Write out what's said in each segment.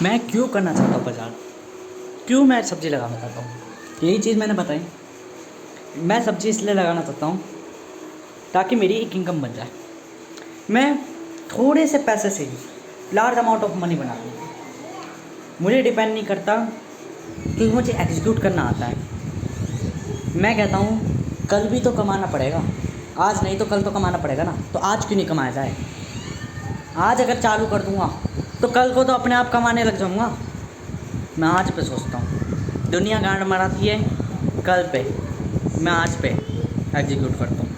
मैं क्यों करना चाहता हूँ बाजार, क्यों मैं सब्ज़ी लगाना चाहता हूँ, यही चीज़ मैंने बताई। मैं सब्ज़ी इसलिए लगाना चाहता हूँ ताकि मेरी एक इनकम बन जाए, मैं थोड़े से पैसे से ही लार्ज अमाउंट ऑफ मनी बना लूँ। मुझे डिपेंड नहीं करता क्योंकि मुझे एग्जीक्यूट करना आता है। मैं कहता हूँ कल भी तो कमाना पड़ेगा, आज नहीं तो कल तो कमाना पड़ेगा ना, तो आज क्यों नहीं कमाया जाए। आज अगर चालू कर दूँगा तो कल को तो अपने आप कमाने लग जाऊँगा। मैं आज पे सोचता हूँ, दुनिया गांड मराती है कल पे, मैं आज पे एग्जीक्यूट करता हूँ।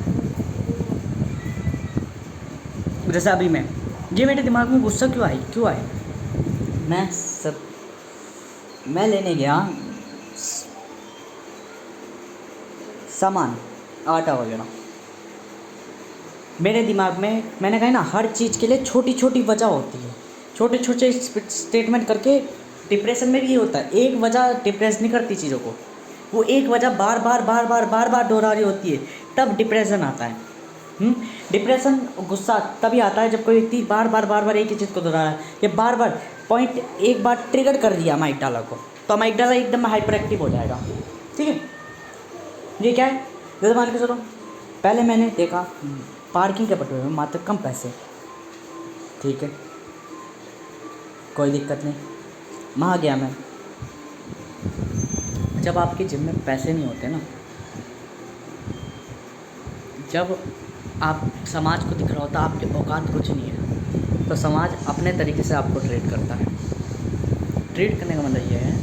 जैसे अभी ये मेरे दिमाग में गुस्सा क्यों आई। मैं लेने गया सामान, आटा वगैरह। मेरे दिमाग में मैंने कहा ना, हर चीज़ के लिए छोटी छोटी वजह होती है, छोटे छोटे स्टेटमेंट करके डिप्रेशन में भी ये होता है। एक वजह डिप्रेस नहीं करती चीज़ों को, वो एक वजह बार बार दोहरा रही होती है, तब डिप्रेशन आता है। डिप्रेशन गुस्सा तभी आता है जब कोई व्यक्ति बार बार एक ही चीज़ को दोहरा रहा है, या बार बार पॉइंट एक बार ट्रिगर कर दिया अमाइगडाला को, तो अमाइगडाला एकदम हाइपर एक्टिव हो जाएगा। ठीक है, ये क्या है, जैसे मान के चलो पहले मैंने देखा पार्किंग के बटुए में मात्र कम पैसे, ठीक है कोई दिक्कत नहीं, वहाँ गया मैं। जब आपकी जेब में पैसे नहीं होते ना, जब आप समाज को दिख रहा होता आपके औकात कुछ नहीं है, तो समाज अपने तरीके से आपको ट्रीट करता है। ट्रीट करने का मतलब ये है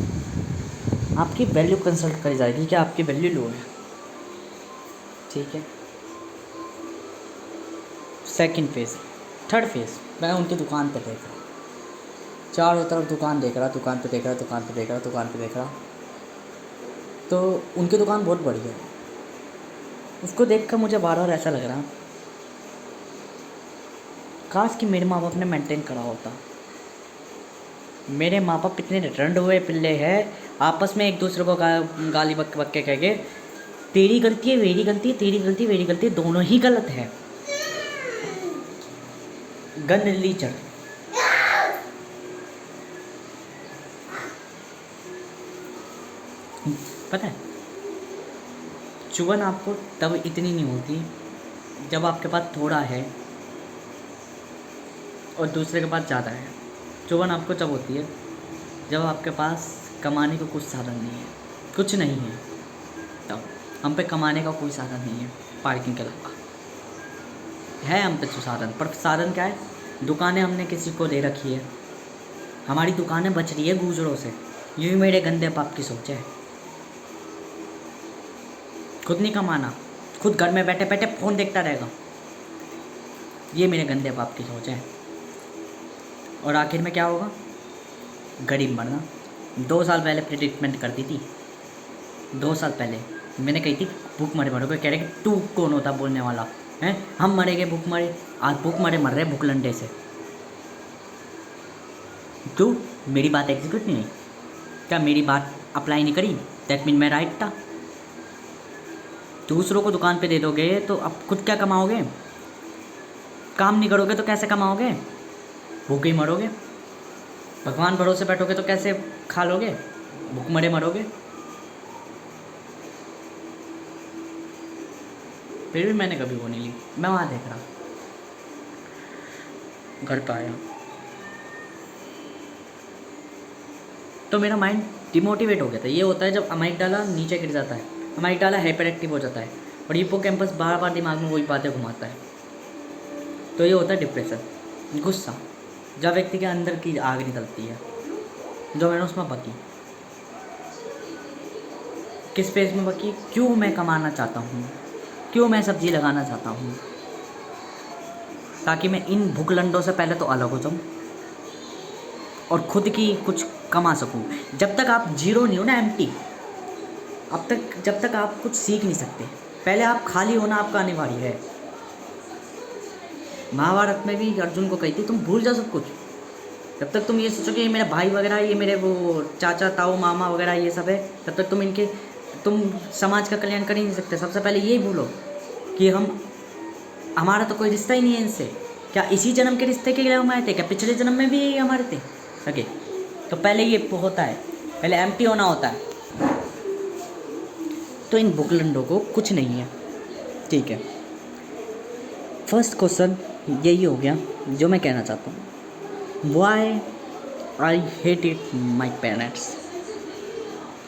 आपकी वैल्यू कंसल्ट करी जाएगी कि आपकी वैल्यू लो है। ठीक है, सेकंड फेज़, थर्ड फेज़, मैं उनकी दुकान पर देख रहा, चारों तरफ दुकान देख रहा, तो उनकी दुकान बहुत बड़ी है। उसको देखकर मुझे बार बार ऐसा लग रहा, काश कि मेरे माँ बाप ने मेंटेन करा होता। मेरे माँ बाप इतने रंड हुए पिल्ले हैं, आपस में एक दूसरे को गाली बक के कह के, तेरी गलती है मेरी गलती है, तेरी गलती है मेरी गलती है, दोनों ही गलत है। गन लीचर पता है, चुभन आपको तब इतनी नहीं होती जब आपके पास थोड़ा है और दूसरे के पास ज़्यादा है। चुभन आपको जब होती है जब आपके पास कमाने का कुछ साधन नहीं है, कुछ नहीं है, तब हम पे कमाने का कोई साधन नहीं है पार्किंग के अलावा। है हम पे तो साधन, पर साधन क्या है, दुकानें हमने किसी को दे रखी है, हमारी दुकानें बच रही है गूजरों से। ये भी मेरे गंदे पाप की सोच है। खुद नहीं कमाना, खुद घर में बैठे बैठे फ़ोन देखता रहेगा, ये मेरे गंदे पाप की सोच है। और आखिर में क्या होगा, गरीब मरना। 2 साल पहले प्रिडिक्टमेंट करती थी, 2 साल पहले मैंने कही थी भूख मरे मरोगे, कह रहे कि तू कौन होता बोलने वाला है, हम मरेंगे भूख मरे, आज भूख मरे मर रहे भूखलंडे से। क्यों, मेरी बात एग्जीक्यूट नहीं हुई क्या, मेरी बात अप्लाई नहीं करी, दैट मीन मैं राइट था। दूसरों को दुकान पे दे दोगे तो अब खुद क्या कमाओगे, काम नहीं करोगे तो कैसे कमाओगे, भूखे ही मरोगे। भगवान भरोसे बैठोगे तो कैसे खा लोगे, भूख मरे मरोगे। फिर भी मैंने कभी वो नहीं ली। मैं वहाँ देख रहा, घर पे आया तो मेरा माइंड डिमोटिवेट हो गया था। ये होता है जब अमाइगडाला नीचे गिर जाता है, अमाइगडाला हाइपर एक्टिव हो जाता है और हिप्पोकैम्पस बार बार दिमाग में वही बातें घुमाता है, तो ये होता है डिप्रेशन। गुस्सा, जब व्यक्ति के अंदर की आग निकलती है, जो मैंने उसमें बकी, किस पेज में बकी, क्यों मैं कमाना चाहता हूँ, क्यों मैं सब्ज़ी लगाना चाहता हूँ, ताकि मैं इन भूखलंडों से पहले तो अलग हो जाऊँ और खुद की कुछ कमा सकूँ। जब तक आप जीरो नहीं हो ना, एम्प्टी, जब तक आप कुछ सीख नहीं सकते, पहले आप खाली होना आपका अनिवार्य है। महाभारत में भी अर्जुन को कही थी तुम भूल जाओ सब कुछ, जब तक तुम ये सोचो कि ये मेरे भाई वगैरह, ये मेरे वो चाचा ताऊ मामा वगैरह ये सब है, तब तक तुम समाज का कल्याण कर ही नहीं सकते। सबसे पहले यही भूलो कि हमारा तो कोई रिश्ता ही नहीं है इनसे। क्या इसी जन्म के रिश्ते के लिए हम आए थे, क्या पिछले जन्म में भी यही हमारे थे सगे। तो पहले ये होता है, पहले एम्प्टी होना होता है। तो इन बुकलंडों को कुछ नहीं है, ठीक है। फर्स्ट क्वेश्चन यही हो गया जो मैं कहना चाहता हूँ, why I hate it my parents.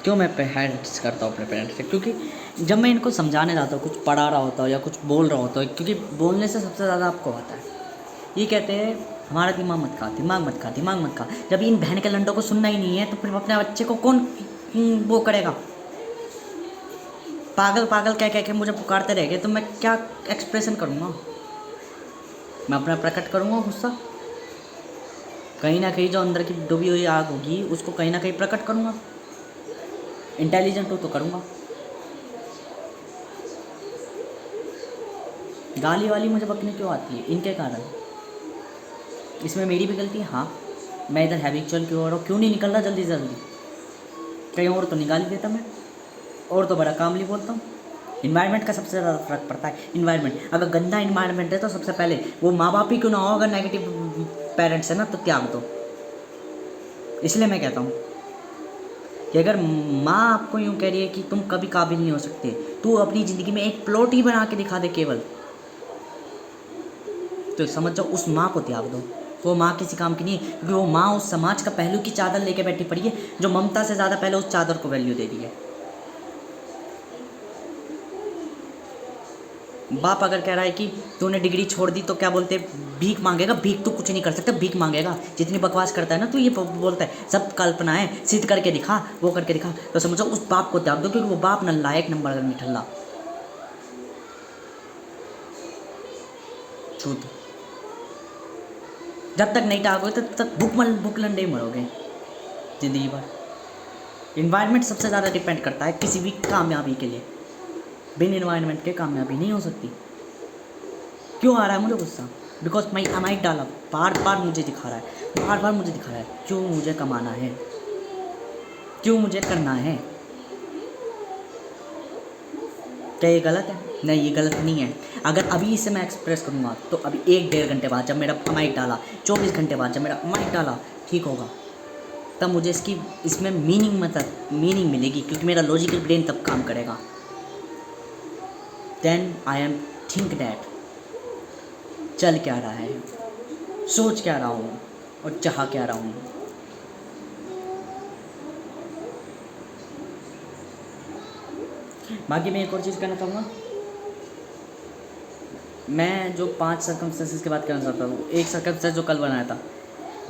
क्यों मैं पेरेंट्स करता हूँ अपने पेरेंट्स से? क्योंकि जब मैं इनको समझाने जाता हूँ, कुछ पढ़ा रहा होता हूँ या कुछ बोल रहा होता हूँ, क्योंकि बोलने से सबसे ज़्यादा आपको आता है। ये कहते हैं हमारा दिमाग मत खा, दिमाग मत खा, दिमाग मत खा। जब इन बहन के लंडों को सुनना ही नहीं है तो फिर अपने बच्चे को कौन वो करेगा? पागल पागल कह के मुझे पुकारते रह गए तो मैं क्या एक्सप्रेशन करूँगा? मैं अपना प्रकट करूँगा गुस्सा? कहीं ना कहीं जो अंदर की डूबी हुई आग होगी उसको कहीं ना कहीं प्रकट करूँगा। इंटेलिजेंट हो तो करूँगा। गाली वाली मुझे बकने क्यों आती है? इनके कारण। इसमें मेरी भी गलती है, हाँ। मैं इधर हैबिचुअल क्यों हो रहा हूँ, क्यों नहीं निकल रहा जल्दी जल्दी? कहीं और तो निकाल ही देता मैं, और तो बड़ा कामली बोलता हूँ। इन्वायरमेंट का सबसे ज़्यादा फर्क पड़ता है। इन्वायरमेंट अगर गंदा इन्वायरमेंट है तो सबसे पहले वो माँ बाप ही क्यों ना हो, अगर नेगेटिव पेरेंट्स है ना तो त्याग दो। इसलिए मैं कहता हूँ कि अगर माँ आपको यूँ कह रही है कि तुम कभी काबिल नहीं हो सकते, तू अपनी ज़िंदगी में एक प्लॉट ही बना के दिखा दे केवल, तो समझ जाओ उस माँ को त्याग दो। वो माँ किसी काम की नहीं है, क्योंकि वो माँ उस समाज का पहलू की चादर लेके बैठी पड़ी है जो ममता से ज़्यादा पहले उस चादर को वैल्यू दे रही है। बाप अगर कह रहा है कि तूने डिग्री छोड़ दी तो क्या बोलते, भीख मांगेगा? भीख तो कुछ नहीं कर सकता, भीख मांगेगा। जितनी बकवास करता है ना तो ये बोलता है सब कल्पना है, सिद्ध करके दिखा, वो करके दिखा। तो समझो उस बाप को त्याग दो, क्योंकि वो बाप न लायक नंबर का निठल्ला छूत। जब तक नहीं टागोगे तब तक भूखलंडे ही मरोगे जिंदगी भर। इन्वायरमेंट सबसे ज़्यादा डिपेंड करता है किसी भी कामयाबी के लिए। बिन इन्वायरमेंट के कामयाबी नहीं हो सकती। क्यों आ रहा है मुझे गुस्सा? बिकॉज माई अमाइट डाला बार बार मुझे दिखा रहा है, बार बार मुझे दिखा रहा है क्यों मुझे कमाना है, क्यों मुझे करना है। क्या ये गलत है? नहीं, ये गलत नहीं है। अगर अभी इसे मैं एक्सप्रेस करूँगा तो अभी 1-1.5 घंटे बाद जब मेरा अमाइट डाला, 24 घंटे बाद जब मेरा अमाइट डाला ठीक होगा, तब मुझे इसमें मीनिंग मिलेगी, क्योंकि मेरा लॉजिकल ब्रेन तब काम करेगा। Then I am think that चल क्या रहा है, सोच क्या रहा हूँ और चाह क्या रहा हूँ। बाकी मैं एक और चीज़ कहना चाहूँगा। मैं जो 5 सर्कमस्टेंसेस की बात करना चाहता हूँ, एक सर्कमस्टेंस जो कल बनाया था,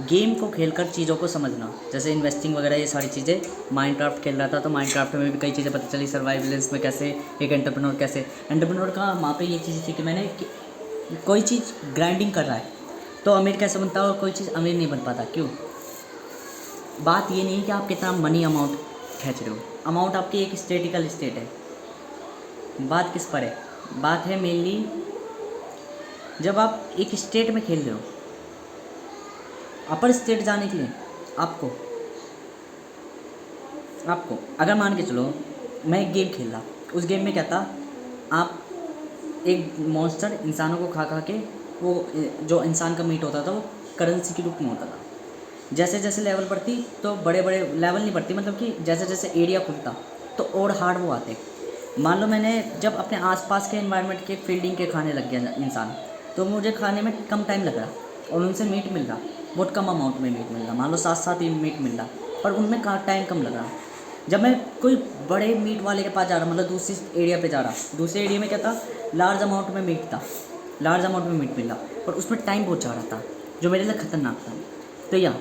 गेम को खेलकर चीज़ों को समझना, जैसे इन्वेस्टिंग वगैरह ये सारी चीज़ें। माइनक्राफ्ट खेल रहा था तो माइनक्राफ्ट में भी कई चीज़ें पता चली, सर्वाइवलेंस में कैसे एक एंटरप्रेन्योर कैसे एंटरप्रेन्योर का वहाँ पे ये चीज़ थी कि मैंने कोई चीज़ ग्राइंडिंग कर रहा है तो अमीर कैसे बनता है और कोई चीज़ अमीर नहीं बन पाता। क्यों? बात ये नहीं कि आप कितना मनी अमाउंट खींच रहे हो, अमाउंट आपकी एक स्टेटिकल स्टेट है। बात किस पर है? बात है मेनली जब आप एक स्टेट में खेल रहे हो, अपर स्टेट जाने के लिए आपको अगर मान के चलो मैं एक गेम खेल रहा, उस गेम में क्या था, आप एक मॉन्स्टर इंसानों को खा के वो जो इंसान का मीट होता था वो करेंसी के रूप में होता था। जैसे जैसे लेवल बढ़ती तो बड़े बड़े लेवल नहीं बढ़ती, मतलब कि जैसे जैसे एरिया खुलता तो और हार्ड वो आते। मान लो मैंने जब अपने आसपास के एनवायरनमेंट के फील्डिंग के खाने लग गया इंसान, तो मुझे खाने में कम टाइम लग रहा और उनसे मीट मिल रहा, बहुत कम अमाउंट में मीट मिल रहा, मान लो 7-7 ही मीट मिल रहा, पर उनमें टाइम कम लग रहा। जब मैं कोई बड़े मीट वाले के पास जा रहा, मतलब दूसरी एरिया पे जा रहा, दूसरे एरिया में क्या था, लार्ज अमाउंट में मीट था, लार्ज अमाउंट में मीट मिला, पर उसमें टाइम बहुत जा रहा था जो मेरे लिए ख़तरनाक था। तो या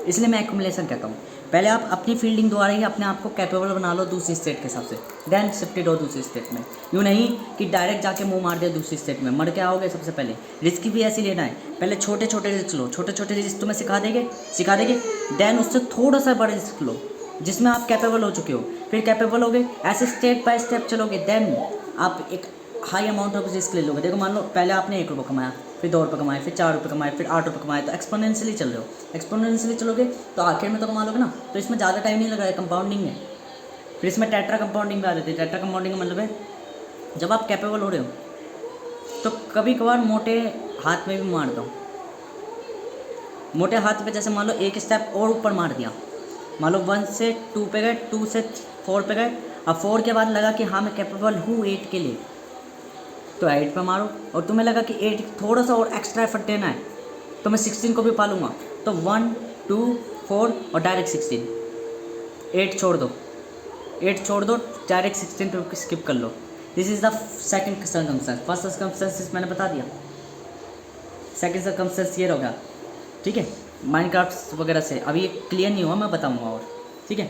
इसलिए मैं एक्युमुलेशन कहता हूँ। पहले आप अपनी फील्डिंग द्वारा ही अपने आप को कैपेबल बना लो दूसरी स्टेट के हिसाब से, देन शिफ्टेड हो दूसरी स्टेट में। यूँ नहीं कि डायरेक्ट जाके मुंह मार दिया दूसरी स्टेट में, मर के आओगे। सबसे पहले रिस्क भी ऐसे लेना है, पहले छोटे छोटे रिस्क लो, छोटे छोटे रिस्क तुम्हें सिखा देंगे, देन उससे थोड़ा सा बड़ा रिस्क लो जिसमें आप कैपेबल हो चुके हो, फिर कैपेबल हो गए, ऐसे स्टेप बाय स्टेप चलोगे, देन आप एक हाई अमाउंट ऑफ रिस्क ले लोगे। देखो मान लो पहले आपने 1 रुपये कमाया, फिर 2 रुपये कमाए, फिर 4 रुपये कमाए, फिर 8 रुपये कमाए, तो एक्सपोनेंशियली चल रहे हो। एक्सपोनेंशियली चलोगे तो आखिर में तो कमा लोगे ना। तो इसमें ज़्यादा टाइम नहीं लग रहा है, कंपाउंडिंग है। फिर इसमें टेट्रा कंपाउंडिंग भी आ जाती है। टेट्रा कंपाउंडिंग का मतलब है जब आप कैपेबल हो रहे हो तो कभी कभार मोटे हाथ में भी मार दो, मोटे हाथ पे जैसे मान लो एक स्टेप और ऊपर मार दिया, मान लो 1 से 2 पे गए, 2 से 4 पे गए, अब 4 के बाद लगा कि हाँ मैं कैपेबल हूँ 8 के लिए, तो 8 पे मारो। और तुम्हें लगा कि 8 थोड़ा सा और एक्स्ट्रा एफर्ट देना है तो मैं 16 को भी पालूंगा, तो 1 2 4 और डायरेक्ट 16, 8 छोड़ दो, 8 छोड़ दो, डायरेक्ट 16 पे स्किप कर लो। This is the second circumstance. First circumstance मैंने बता दिया, सेकंड सर्कमस्टेंस ये होगा, ठीक है। माइनक्राफ्ट वगैरह से अभी ये क्लियर नहीं हुआ, मैं बताऊंगा और, ठीक है।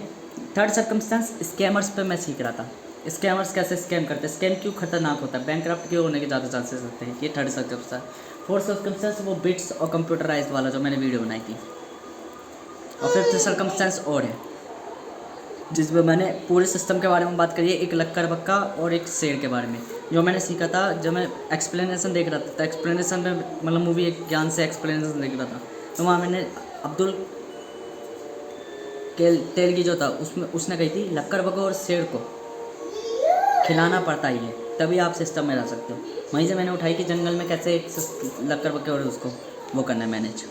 थर्ड सर्कमस्टेंस स्कैमर्स पे मैं सीख रहा था, स्कैमर्स कैसे स्कैम करते हैं, स्कैम क्यों खतरनाक होता है, बैंकक्रप्ट क्यों होने के ज़्यादा चांसेस होते हैं, ये थर्ड सर्कमस्टेंस। फोर्थ सर्कमस्टेंस वो बिट्स और कंप्यूटराइज वाला जो मैंने वीडियो बनाई थी। और फिफ्थ सर्कमस्टेंस और है जिसमें मैंने पूरे सिस्टम के बारे में बात करी है, एक लक्कर बक्का और एक शेर के बारे में, जो मैंने सीखा था जब मैं एक्सप्लेनेशन देख रहा था। एक्सप्लेनेशन में मतलब मूवी एक ज्ञान से एक्सप्लेनेशन देख रहा था, तो वहाँ मैंने अब्दुल तेलगी जो था उसमें उसने कही थी लक्कर बक्का और शेर को खिलाना पड़ता ही है, तभी आप सिस्टम में रह सकते हो। वहीं से मैंने उठाई कि जंगल में कैसे एक लक्कर बक्के और उसको वो करना है मैनेज।